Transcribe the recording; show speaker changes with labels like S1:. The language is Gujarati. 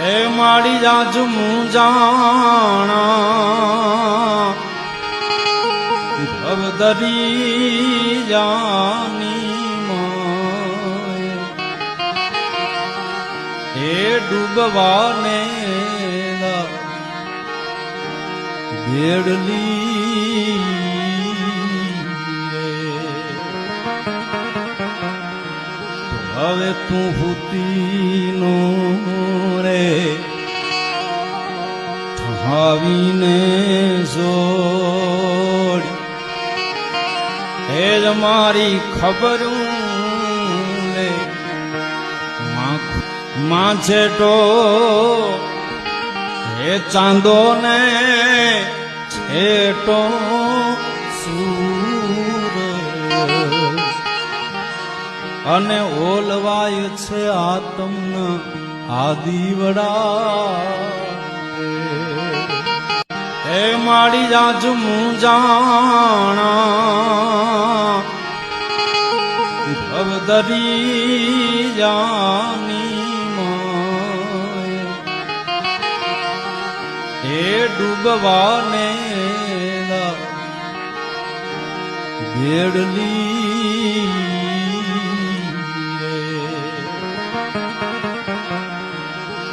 S1: એ માડી જાજ મુજાણા ભવદરી જાની માય એ ડૂબવાને ભેડલી હવે તું હુતીનો રે ઠાવીને જોડી એ જ મારી ખબરું લે માછેટો હે ચાંદો ને છેટો સૂર અને ઓલવાય છે આતમના આદિવડા એ માડી જાજ મુજાણા ભવદરી જાની માય એ ડૂબવાને ભેડલી